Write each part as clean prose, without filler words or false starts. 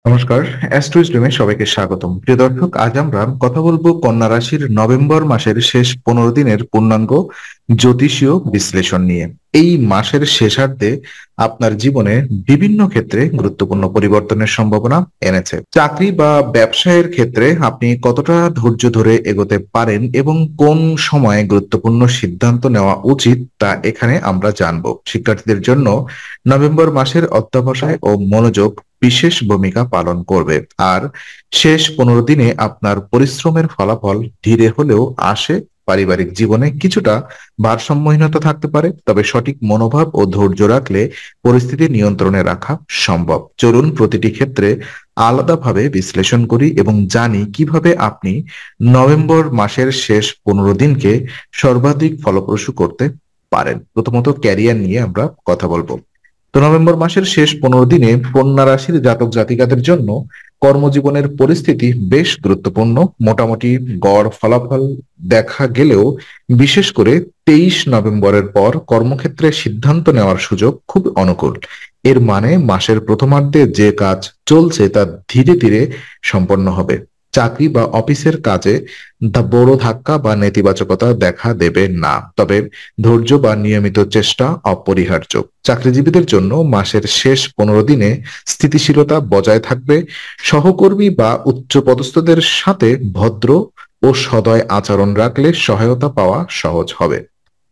নমস্কার, অ্যাস্ট্রো স্ট্রিমে সবাইকে স্বাগতম। প্রিয় দর্শক, আজ আমরা কথা বলবো কন্যা রাশির নভেম্বর মাসের শেষ 15 দিনের পূর্ণাঙ্গ জ্যোতিষীয় বিশ্লেষণ নিয়ে। এই মাসের শেষার্ধে আপনার জীবনে বিভিন্ন ক্ষেত্রে গুরুত্বপূর্ণ পরিবর্তনের সম্ভাবনা এনেছে। চাকরি বা ব্যবসায়ের ক্ষেত্রে আপনি কতটা ধৈর্য ধরে এগোতে পারেন এবং কোন সময়ে গুরুত্বপূর্ণ সিদ্ধান্ত নেওয়া উচিত তা এখানে আমরা জানবো। শিক্ষার্থীদের জন্য নভেম্বর মাসের অধ্যবসায় ও মনোযোগ বিশেষ ভূমিকা পালন করবে। আর শেষ 15 দিনে আপনার পরিশ্রমের ফলাফল ধীরে হলেও আসে। পারিবারিক জীবনে কিছুটা ভারসাম্যহীনতা থাকতে পারে, তবে সঠিক মনোভাব ও ধৈর্য রাখলে পরিস্থিতি নিয়ন্ত্রণে রাখা সম্ভব। চলুন প্রতিটি ক্ষেত্রে আলাদাভাবে বিশ্লেষণ করি এবং জানি কিভাবে আপনি নভেম্বর মাসের শেষ 15 দিনকে সর্বাধিক ফলপ্রসূ করতে পারেন। প্রথমত ক্যারিয়ার নিয়ে আমরা কথা বলবো। তো নভেম্বর মাসের শেষ 15 দিনে কন্যা রাশির জাতক জাতিকাদের জন্য কর্মজীবনের পরিস্থিতি বেশ গুরুত্বপূর্ণ। মোটামুটি গড় ফলাফল দেখা গেলেও বিশেষ করে 23 নভেম্বরের পর কর্মক্ষেত্রে সিদ্ধান্ত নেওয়ার সুযোগ খুব অনুকূল। এর মানে মাসের প্রথমার্ধে যে কাজ চলছে তা ধীরে ধীরে সম্পন্ন হবে। চাকরি বা অফিসের কাজে বড় ধাক্কা বা নেতিবাচকতা দেখা দেবে না, তবে ধৈর্য বা নিয়মিত চেষ্টা অপরিহার্য। চাকরিজীবীদের জন্য মাসের শেষ 15 দিনে স্থিতিশীলতা বজায় থাকবে। সহকর্মী বা উচ্চপদস্থদের সাথে ভদ্র ও সদয় আচরণ রাখলে সহায়তা পাওয়া সহজ হবে।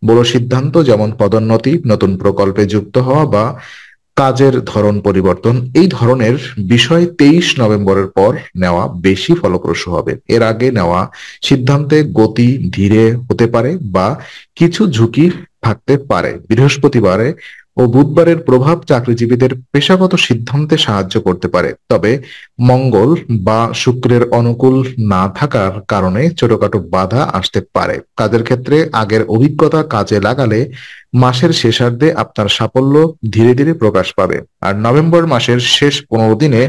বড় সিদ্ধান্ত যেমন পদোন্নতি, নতুন প্রকল্পে যুক্ত হওয়া বা কাজের ধরন পরিবর্তন, এই ধরনের বিষয় 23 নভেম্বরের পর নেওয়া বেশি ফলপ্রসূ হবে। এর আগে নেওয়া সিদ্ধান্তে গতি ধীরে হতে পারে বা কিছু ঝুঁকি থাকতে পারে। বৃহস্পতিবারে ও বুধবারের প্রভাব চাকরিজীবীদের পেশাগত সিদ্ধান্তে সাহায্য করতে পারে, তবে মঙ্গল বা শুক্রের অনুকূল না থাকার কারণে ছোটখাটো বাধা আসতে পারে। কাজের ক্ষেত্রে আগের অভিজ্ঞতা কাজে লাগালে মাসের শেষার্ধে আপনার সাফল্য ধীরে ধীরে প্রকাশ পাবে। আর নভেম্বর মাসের শেষ 15 দিনে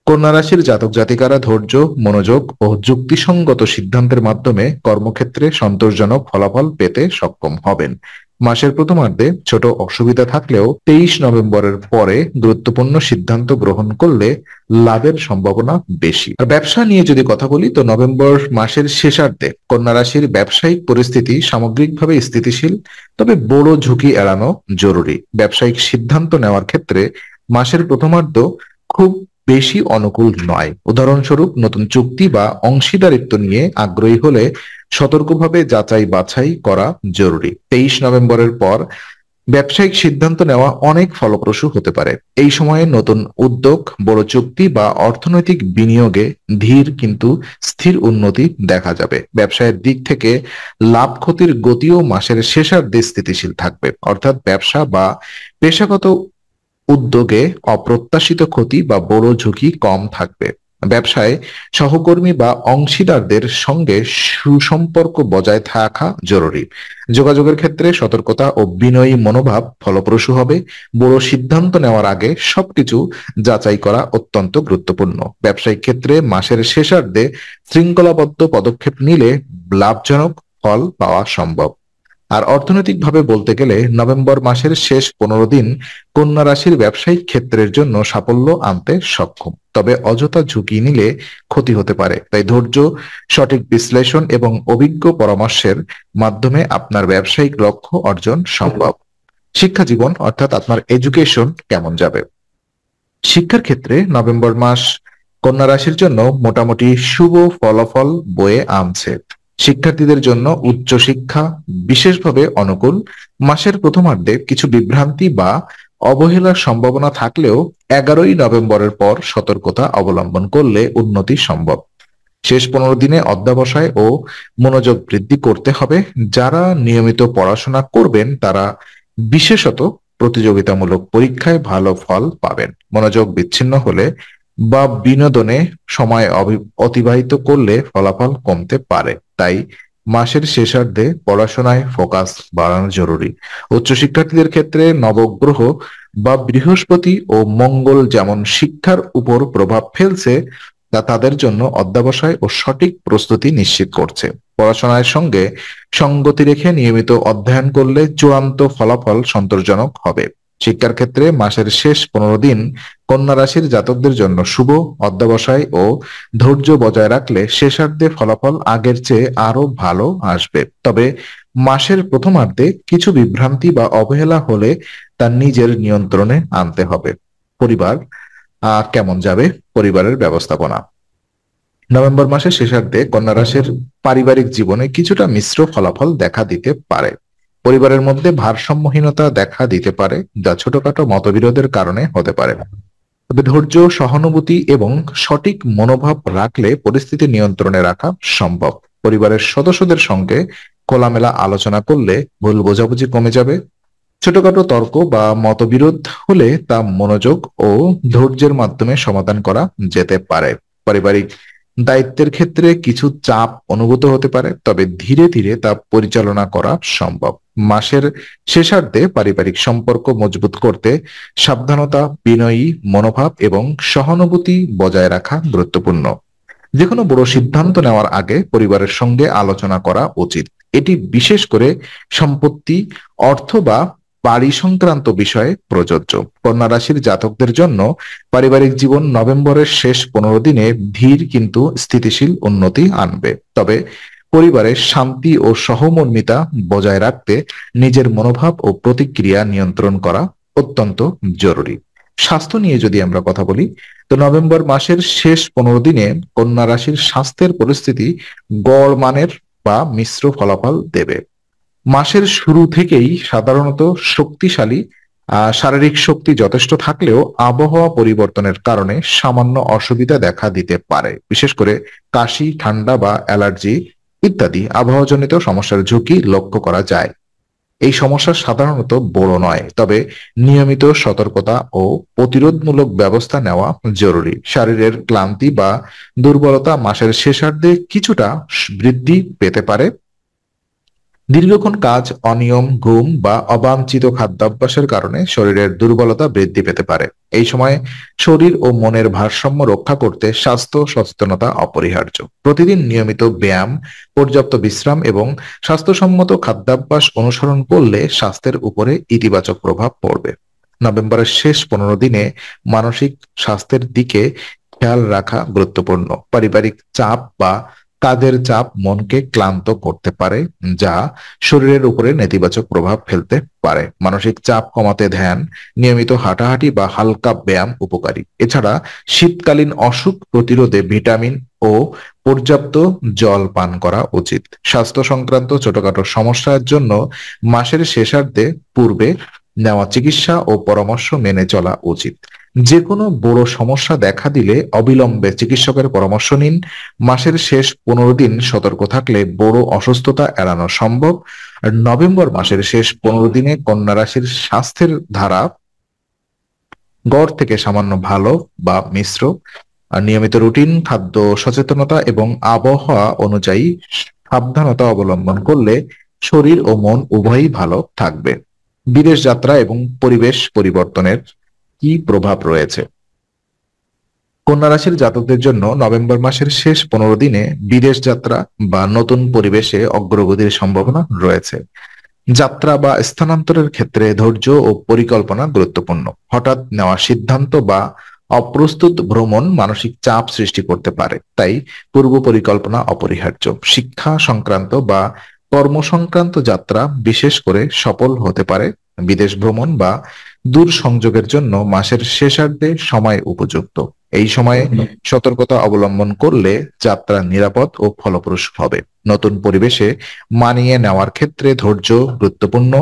কন্যা রাশির জাতক জাতিকারা ধৈর্য, মনোযোগ ও যুক্তিসঙ্গত সিদ্ধান্তের মাধ্যমে কর্মক্ষেত্রে সন্তোষজনক ফলাফল পেতে সক্ষম হবেন। মাসের প্রথমার্ধে ছোট অসুবিধা থাকলেও 23 নভেম্বরের পরে গুরুত্বপূর্ণ সিদ্ধান্ত গ্রহণ করলে লাভের সম্ভাবনা বেশি। আর ব্যবসা নিয়ে যদি কথা বলি, তো নভেম্বর মাসের শেষার্ধে কন্যা রাশির ব্যবসায়িক পরিস্থিতি সামগ্রিকভাবে স্থিতিশীল, তবে বড় ঝুঁকি এড়ানো জরুরি। ব্যবসায়িক সিদ্ধান্ত নেওয়ার ক্ষেত্রে মাসের প্রথমার্ধ খুব বেশি অনুকূল নয়। উদাহরণস্বরূপ, নতুন চুক্তি বা অংশীদারিত্ব নিয়ে আগ্রহী হলে সতর্কভাবে যাচাই বাছাই করা জরুরি। 23 নভেম্বরের পর ব্যবসায়িক সিদ্ধান্ত নেওয়া অনেক ফলপ্রসূ হতে পারে। এই সময়ে নতুন উদ্যোগ, বড় চুক্তি বা অর্থনৈতিক বিনিয়োগে ধীর কিন্তু স্থির উন্নতি দেখা যাবে। ব্যবসায়ের দিক থেকে লাভ ক্ষতির গতিও মাসের শেষার্ধে স্থিতিশীল থাকবে, অর্থাৎ ব্যবসা বা পেশাগত উদ্যোগে অপ্রত্যাশিত ক্ষতি বা বড় ঝুঁকি কম থাকবে। ব্যবসায় সহকর্মী বা অংশীদারদের সঙ্গে সুসম্পর্ক বজায় থাকা জরুরি। যোগাযোগের ক্ষেত্রে সতর্কতা ও বিনয়ী মনোভাব ফলপ্রসূ হবে। বড় সিদ্ধান্ত নেওয়ার আগে সবকিছু যাচাই করা অত্যন্ত গুরুত্বপূর্ণ। ব্যবসায়িক ক্ষেত্রে মাসের শেষার্ধে শৃঙ্খলাবদ্ধ পদক্ষেপ নিলে লাভজনক ফল পাওয়া সম্ভব। আর অর্থনৈতিকভাবে বলতে গেলে নভেম্বর মাসের শেষ 15 দিন কন্যা রাশির ব্যবসায়িক ক্ষেত্রের জন্য সাফল্য আনতে সক্ষম, তবে অযথা ঝুঁকি নিলে ক্ষতি হতে পারে। তাই ধৈর্য, সঠিক বিশ্লেষণ এবং অভিজ্ঞ পরামর্শের মাধ্যমে আপনার ব্যবসায়িক লক্ষ্য অর্জন সম্ভব। শিক্ষা জীবন অর্থাৎ আপনার এডুকেশন কেমন যাবে? শিক্ষার ক্ষেত্রে নভেম্বর মাস কন্যা রাশির জন্য মোটামুটি শুভ ফলাফল বয়ে আনছে। শিক্ষার্থীদের জন্য উচ্চশিক্ষা বিশেষভাবে অনুকূল। মাসের প্রথমার্ধে কিছু বিভ্রান্তি বা অবহেলার সম্ভাবনা থাকলেও 11 নভেম্বরের পর সতর্কতা অবলম্বন করলে উন্নতি সম্ভব। শেষ 15 দিনে অধ্যবসায় ও মনোযোগ বৃদ্ধি করতে হবে। যারা নিয়মিত পড়াশোনা করবেন তারা বিশেষত প্রতিযোগিতামূলক পরীক্ষায় ভালো ফল পাবেন। মনোযোগ বিচ্ছিন্ন হলে বা বিনোদনে সময় অতিবাহিত করলে ফলাফল কমতে পারে। তাই মাসের শেষার্ধে পড়াশোনায় ফোকাস বাড়ানো জরুরি। উচ্চশিক্ষার্থীদের ক্ষেত্রে নবগ্রহ বা বৃহস্পতি ও মঙ্গল যেমন শিক্ষার উপর প্রভাব ফেলছে, তা তাদের জন্য অধ্যবসায় ও সঠিক প্রস্তুতি নিশ্চিত করছে। পড়াশোনার সঙ্গে সঙ্গতি রেখে নিয়মিত অধ্যয়ন করলে চূড়ান্ত ফলাফল সন্তোষজনক হবে। শিক্ষার ক্ষেত্রে মাসের শেষ 15 দিন কন্যা রাশির জাতকদের জন্য শুভ। অধ্যবসায় ও ধৈর্য বজায় রাখলে শেষার্ধে ফলাফল আগের চেয়ে আরো ভালো আসবে। তবে মাসের প্রথমার্ধে কিছু বিভ্রান্তি বা অবহেলা হলে তা নিজের নিয়ন্ত্রণে আনতে হবে। পরিবার কেমন যাবে? পরিবারের ব্যবস্থাপনা। নভেম্বর মাসের শেষার্ধে কন্যা রাশির পারিবারিক জীবনে কিছুটা মিশ্র ফলাফল দেখা দিতে পারে। পরিবারের মধ্যে ভারসাম্যহীনতা দেখা দিতে পারে, যা ছোটখাটো মতবিরোধের কারণে হতে পারে। তবে ধৈর্য, সহানুভূতি এবং সঠিক মনোভাব রাখলে পরিস্থিতি নিয়ন্ত্রণে রাখা সম্ভব। পরিবারের সদস্যদের সঙ্গে খোলামেলা আলোচনা করলে ভুল বোঝাবুঝি কমে যাবে। ছোটখাটো তর্ক বা মতবিরোধ হলে তা মনোযোগ ও ধৈর্যের মাধ্যমে সমাধান করা যেতে পারে। পারিবারিক দায়িত্বের ক্ষেত্রে কিছু চাপ অনুভূত হতে পারে, তবে ধীরে ধীরে তা পরিচালনা করা সম্ভব। মাসের শেষার্ধে পারিবারিক সম্পর্ক মজবুত করতে সাবধানতা, বিনয়ী মনোভাব এবং সহানুভূতি বজায় রাখা গুরুত্বপূর্ণ। যেকোনো বড় সিদ্ধান্ত নেওয়ার আগে পরিবারের সঙ্গে আলোচনা করা উচিত। এটি বিশেষ করে সম্পত্তি, অর্থ বা বাড়ি সংক্রান্ত বিষয়ে প্রযোজ্য। কন্যা রাশির জাতকদের জন্য পারিবারিক জীবন নভেম্বরের শেষ 15 দিনে ধীর কিন্তু স্থিতিশীল উন্নতি আনবে। তবে পরিবারের শান্তি ও সহমর্মিতা বজায় রাখতে নিজের মনোভাব ও প্রতিক্রিয়া নিয়ন্ত্রণ করা অত্যন্ত জরুরি। স্বাস্থ্য নিয়ে যদি আমরা কথা বলি, তো নভেম্বর মাসের শেষ 15 দিনে কন্যা রাশির স্বাস্থ্যের পরিস্থিতি গড় মানের বা মিশ্র ফলাফল দেবে। মাসের শুরু থেকেই সাধারণত শক্তিশালী শারীরিক শক্তি যথেষ্ট থাকলেও আবহাওয়া পরিবর্তনের কারণে সামান্য অসুবিধা দেখা দিতে পারে। বিশেষ করে কাশি, ঠান্ডা বা অ্যালার্জি ইত্যাদি আবহাওয়াজনিত সমস্যার ঝুঁকি লক্ষ্য করা যায়। এই সমস্যা সাধারণত বড় নয়, তবে নিয়মিত সতর্কতা ও প্রতিরোধমূলক ব্যবস্থা নেওয়া জরুরি। শরীরের ক্লান্তি বা দুর্বলতা মাসের শেষার্ধে কিছুটা বৃদ্ধি পেতে পারে। দীর্ঘক্ষণ কাজ, অনিয়ম, ঘুম বা অবাঞ্ছিত খাদ্যাভ্যাসের কারণে শরীরের দুর্বলতা বৃদ্ধি পেতে পারে। এই সময় শরীর ও মনের ভারসাম্য রক্ষা করতে স্বাস্থ্য সচেতনতা অপরিহার্য। প্রতিদিন নিয়মিত ব্যায়াম, পর্যাপ্ত বিশ্রাম এবং স্বাস্থ্যসম্মত খাদ্যাভ্যাস অনুসরণ করলে স্বাস্থ্যের উপরে ইতিবাচক প্রভাব পড়বে। নভেম্বরের শেষ 15 দিনে মানসিক স্বাস্থ্যের দিকে খেয়াল রাখা গুরুত্বপূর্ণ। পারিবারিক চাপ বা কাজের চাপ মনকে ক্লান্ত করতে পারে, যা শরীরের উপরে নেতিবাচক প্রভাব ফেলতে পারে। মানসিক চাপ কমাতে ধ্যান, নিয়মিত হাঁটাহাঁটি বা হালকা ব্যায়াম উপকারী। এছাড়া শীতকালীন অসুখ প্রতিরোধে ভিটামিন ও পর্যাপ্ত জল পান করা উচিত। স্বাস্থ্য সংক্রান্ত ছোটখাটো সমস্যার জন্য মাসের শেষার্ধে পূর্বে নেওয়া চিকিৎসা ও পরামর্শ মেনে চলা উচিত। যে কোনো বড় সমস্যা দেখা দিলে অবিলম্বে চিকিৎসকের পরামর্শ নিন। মাসের শেষ 15 দিন সতর্ক থাকলে বড় অসুস্থতা এড়ানো সম্ভব। আর নভেম্বর মাসের শেষ 15 দিনে কন্যা রাশির স্বাস্থ্যের ধারা গড় থেকে সামান্য ভালো বা মিশ্র। আর নিয়মিত রুটিন, খাদ্য সচেতনতা এবং আবহাওয়া অনুযায়ী সাবধানতা অবলম্বন করলে শরীর ও মন উভয়ই ভালো থাকবে। বিদেশ যাত্রা এবং পরিবেশ পরিবর্তনের কি প্রভাব রয়েছে? কন্যা রাশির জাতকদের জন্য নভেম্বর মাসের শেষ 15 দিনে বিদেশ যাত্রা বা নতুন পরিবেশে অগ্রগতির সম্ভাবনা রয়েছে। যাত্রা বা স্থানান্তরের ক্ষেত্রে ধৈর্য ও পরিকল্পনা গুরুত্বপূর্ণ। হঠাৎ নেওয়া সিদ্ধান্ত বা অপ্রস্তুত ভ্রমণ মানসিক চাপ সৃষ্টি করতে পারে, তাই পূর্ব পরিকল্পনা অপরিহার্য। শিক্ষা সংক্রান্ত বা কর্ম সংক্রান্ত যাত্রা বিশেষ করে সফল হতে পারে। বিদেশ ভ্রমণ বা দূর সংযোগের জন্য মাসের শেষার্ধে সময় উপযুক্ত। এই সময়ে সতর্কতা অবলম্বন করলে যাত্রা নিরাপদ ও ফলপ্রসূ হবে। নতুন পরিবেশে মানিয়ে নেওয়ার ক্ষেত্রে ধৈর্য গুরুত্বপূর্ণ।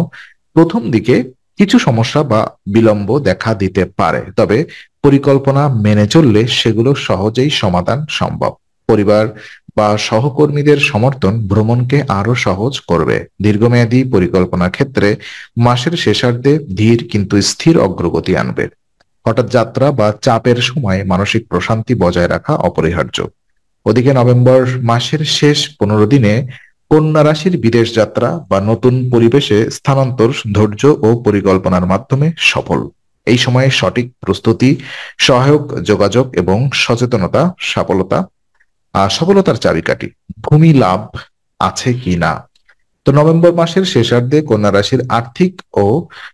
প্রথম দিকে কিছু সমস্যা বা বিলম্ব দেখা দিতে পারে, তবে পরিকল্পনা মেনে চললে সেগুলো সহজেই সমাধান সম্ভব। পরিবার বা সহকর্মীদের সমর্থন ভ্রমণকে আরো সহজ করবে। দীর্ঘমেয়াদী পরিকল্পনার ক্ষেত্রে মাসের শেষার্ধে ধীর কিন্তু স্থির অগ্রগতি আনবে। হঠাৎ যাত্রা বা চাপের সময় মানসিক প্রশান্তি বজায় রাখা অপরিহার্য। ওদিকে নভেম্বর মাসের শেষ 15 দিনে কন্যা রাশির বিদেশ যাত্রা বা নতুন পরিবেশে স্থানান্তর ধৈর্য ও পরিকল্পনার মাধ্যমে সফল। এই সময়ে সঠিক প্রস্তুতি, সহায়ক যোগাযোগ এবং সচেতনতা সফলতার চাবিকাঠি। ভূমি লাভ আছে কি না? তো নভেম্বর মাসের শেষার্ধে কন্যা রাশির আর্থিক ও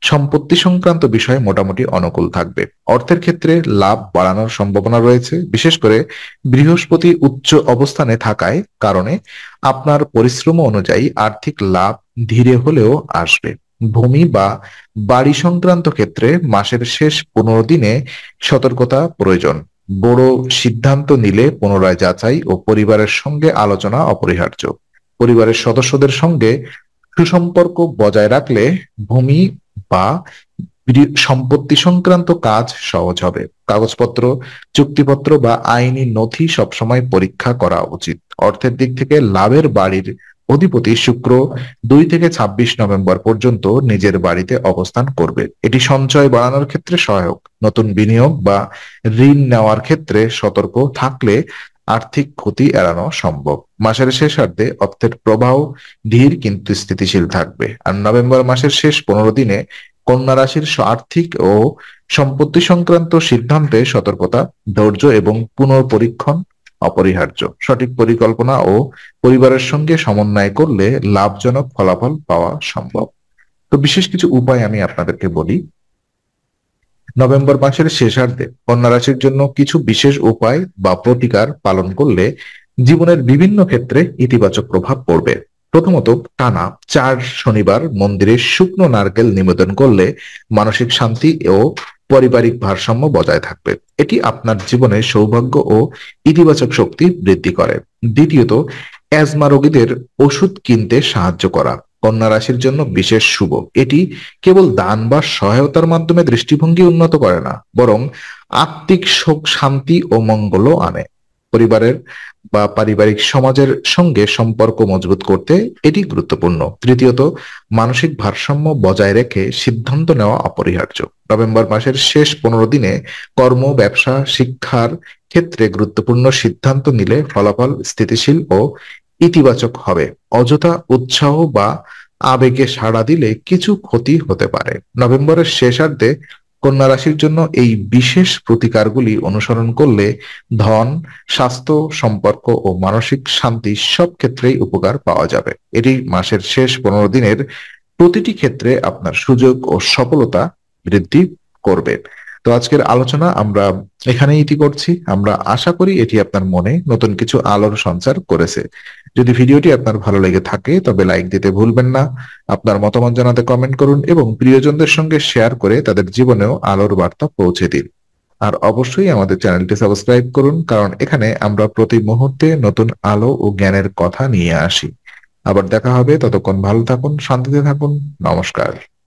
সম্পত্তি সংক্রান্ত বিষয় মোটামুটি অনুকূল থাকবে। অর্থের ক্ষেত্রে লাভ বাড়ানোর সম্ভাবনা রয়েছে, বিশেষ করে বৃহস্পতি উচ্চ অবস্থানে থাকায় কারণে আপনার পরিশ্রম অনুযায়ী আর্থিক লাভ ধীরে হলেও আসবে। ভূমি বা বাড়ি সংক্রান্ত ক্ষেত্রে মাসের শেষ 15 দিনে সতর্কতা প্রয়োজন। বড় সিদ্ধান্ত নিলে পুনরায় যাচাই ও পরিবারের সঙ্গে আলোচনা অপরিহার্য। পরিবারের সদস্যদের সঙ্গে সুসম্পর্ক বজায় রাখলে ভূমি বা সম্পত্তি সংক্রান্ত কাজ সহজ হবে। কাগজপত্র, চুক্তিপত্র বা আইনি নথি সবসময় পরীক্ষা করা উচিত। অর্থের দিক থেকে লাভের বাড়ির অধিপতি শুক্র 2 থেকে 26 নভেম্বর পর্যন্ত নিজের বাড়িতে অবস্থান করবে। এটি সঞ্চয় বাড়ানোর ক্ষেত্রে সহায়ক। নতুন বিনিয়োগ বা ঋণ নেওয়ার ক্ষেত্রে সতর্ক থাকলে আর্থিক ক্ষতি এড়ানো সম্ভব। মাসের শেষার্ধে অর্থের প্রবাহ ধীর কিন্তু স্থিতিশীল থাকবে। আর নভেম্বর মাসের শেষ 15 দিনে কন্যা রাশির আর্থিক ও সম্পত্তি সংক্রান্ত সিদ্ধান্তে সতর্কতা, ধৈর্য এবং পুনঃপরীক্ষণ অপরিহার্য। সঠিক পরিকল্পনা ও পরিবারের সঙ্গে সমন্বয় করলে লাভজনক ফলাফল পাওয়া সম্ভব। তো বিশেষ কিছু উপায় আমি আপনাদেরকে বলি। নভেম্বর মাসের শেষার্ধে কন্যা রাশির জন্য কিছু বিশেষ উপায় বা প্রতিকার পালন করলে জীবনের বিভিন্ন ক্ষেত্রে ইতিবাচক প্রভাব পড়বে। প্রথমত, টানা 4 শনিবার মন্দিরে শুকনো নারকেল নিবেদন করলে মানসিক শান্তি ও পারিবারিক ভারসাম্য বজায় থাকবে। এটি আপনার জীবনে সৌভাগ্য ও ইতিবাচক শক্তি বৃদ্ধি করে। দ্বিতীয়ত, অ্যাজমা রোগীদের ওষুধ কিনতে সাহায্য করা কন্যা রাশির জন্য বিশেষ শুভ। এটি কেবল দান বা সহায়তার মাধ্যমে দৃষ্টিভঙ্গি উন্নত করে না, বরং আত্মিক সুখ, শান্তি ও মঙ্গলও আনে। পরিবারের বা পারিবারিক সমাজের সঙ্গে সম্পর্ক মজবুত করতে এটি গুরুত্বপূর্ণ। তৃতীয়ত, মানসিক ভারসাম্য বজায় রেখে সিদ্ধান্ত নেওয়া অপরিহার্য। নভেম্বর মাসের শেষ 15 দিনে কর্ম, ব্যবসা, শিক্ষার ক্ষেত্রে গুরুত্বপূর্ণ সিদ্ধান্ত নিলে ফলাফল স্থিতিশীল ও ইতিবাচক হবে। অযথা উৎসাহ বা আবেগে সাড়া দিলে কিছু ক্ষতি হতে পারে। নভেম্বরের শেষার্ধে কন্যা রাশির জন্য এই বিশেষ প্রতিকারগুলি অনুসরণ করলে ধন, স্বাস্থ্য, সম্পর্ক ও মানসিক শান্তি সব ক্ষেত্রেই উপকার পাওয়া যাবে। এটি মাসের শেষ 15 দিনের প্রতিটি ক্ষেত্রে আপনার সুযোগ ও সফলতা বৃদ্ধি করবে। তো আজকের আলোচনা আমরা এখানেই ইতি করছি। আমরা আশা করি এটি আপনার মনে নতুন কিছু আলোর সঞ্চার করেছে। যদি ভিডিওটি আপনার ভালো লেগে থাকে তবে লাইক দিতে ভুলবেন না। আপনার মতামত জানাতে কমেন্ট করুন এবং প্রিয়জনদের সঙ্গে শেয়ার করে তাদের জীবনেও আলোর বার্তা পৌঁছে দিন। আর অবশ্যই আমাদের চ্যানেলটি সাবস্ক্রাইব করুন, কারণ এখানে আমরা প্রতি মুহূর্তে নতুন আলো ও জ্ঞানের কথা নিয়ে আসি। আবার দেখা হবে, ততক্ষণ ভালো থাকুন, শান্তিতে থাকুন। নমস্কার।